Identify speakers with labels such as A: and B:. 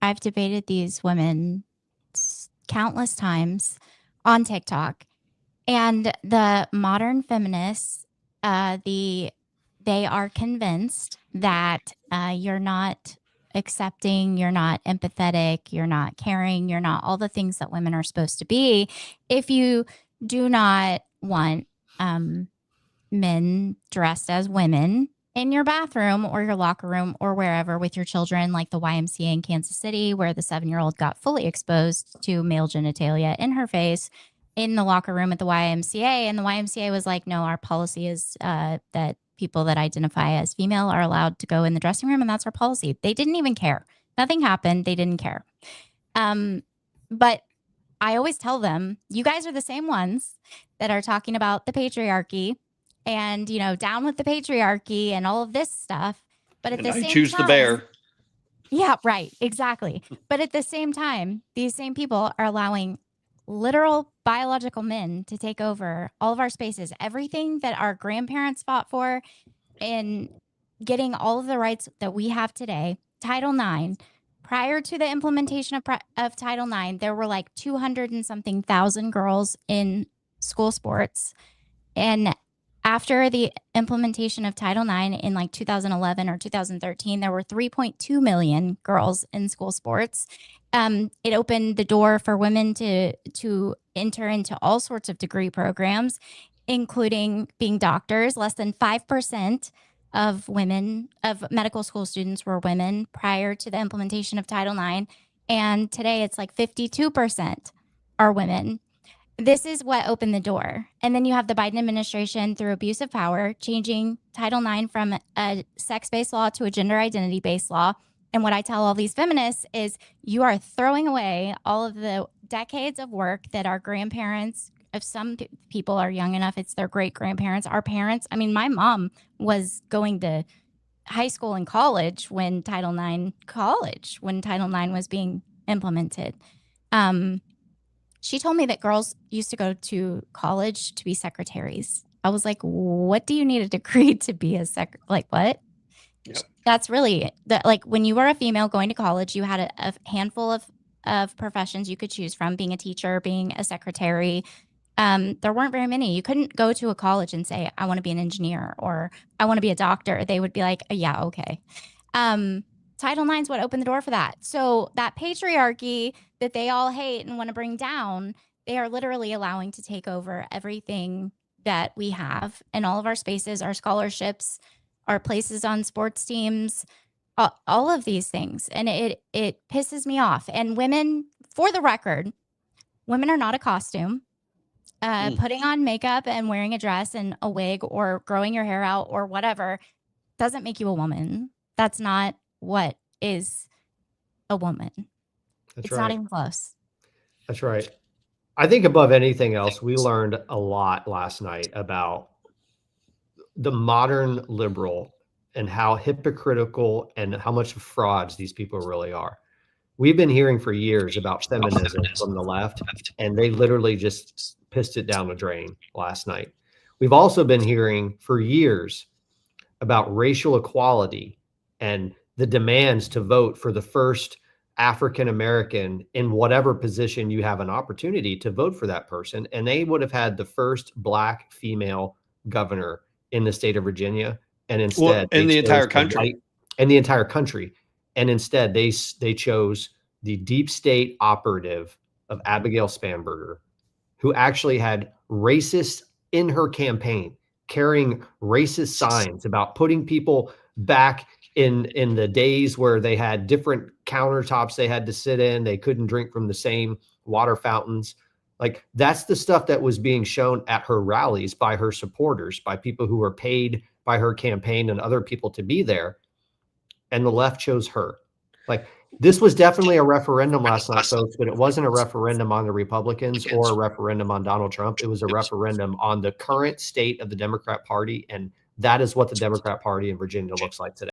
A: I've debated these women countless times on TikTok, and the modern feminists, they are convinced that you're not accepting, you're not empathetic, you're not caring, you're not all the things that women are supposed to be if you do not want men dressed as women in your bathroom or your locker room or wherever with your children, like the YMCA in Kansas City, where the 7-year-old got fully exposed to male genitalia in her face in the locker room at the YMCA. And the YMCA was like, no, our policy is that people that identify as female are allowed to go in the dressing room. And that's our policy. They didn't even care. Nothing happened. They didn't care. But I always tell them, you guys are the same ones that are talking about the patriarchy and, you know, down with the patriarchy and all of this stuff. But at the same time,
B: choose the bear.
A: Yeah, right. Exactly. But at the same time, these same people are allowing literal biological men to take over all of our spaces, everything that our grandparents fought for, and getting all of the rights that we have today. Title IX. Prior to the implementation of Title IX, there were like 200 and something thousand girls in school sports. And after the implementation of Title IX in like 2011 or 2013, there were 3.2 million girls in school sports. It opened the door for women to enter into all sorts of degree programs, including being doctors. Less than 5% of medical school students were women prior to the implementation of Title IX. And today it's like 52% are women. This is what opened the door. And then you have the Biden administration, through abuse of power, changing Title IX from a sex-based law to a gender identity-based law. And what I tell all these feminists is you are throwing away all of the decades of work that our grandparents, if some people are young enough, it's their great-grandparents, our parents. I mean, my mom was going to high school and college when Title IX was being implemented. She told me that girls used to go to college to be secretaries. I was like, what do you need a degree to be a like what? Yep. That's really like when you were a female going to college, you had a handful of professions you could choose from, being a teacher, being a secretary. There weren't very many. You couldn't go to a college and say, I want to be an engineer or I want to be a doctor. They would be like, yeah, okay. Title IX is what opened the door for that. So that patriarchy that they all hate and want to bring down, they are literally allowing to take over everything that we have in all of our spaces, our scholarships, our places on sports teams, all of these things. And it pisses me off. And women, for the record, women are not a costume. Putting on makeup and wearing a dress and a wig or growing your hair out or whatever doesn't make you a woman. That's not what is a woman. It's not even close.
C: That's right. I think above anything else, we learned a lot last night about the modern liberal and how hypocritical and how much frauds these people really are. We've been hearing for years about feminism from the left, and they literally just pissed it down the drain last night. We've also been hearing for years about racial equality and the demands to vote for the first African-American in whatever position you have an opportunity to vote for that person. And they would have had the first Black female governor in the state of Virginia. And instead,
B: in the entire country.
C: And the entire country. And instead, they chose the deep state operative of Abigail Spanberger, who actually had racists in her campaign, carrying racist signs about putting people back in the days where they had different countertops they had to sit in. They couldn't drink from the same water fountains. Like, that's the stuff that was being shown at her rallies by her supporters, by people who were paid by her campaign and other people to be there. And the left chose her. Like, this was definitely a referendum last night, folks, but it wasn't a referendum on the Republicans or a referendum on Donald Trump. It was a referendum on the current state of the Democrat Party. And that is what the Democrat Party in Virginia looks like today.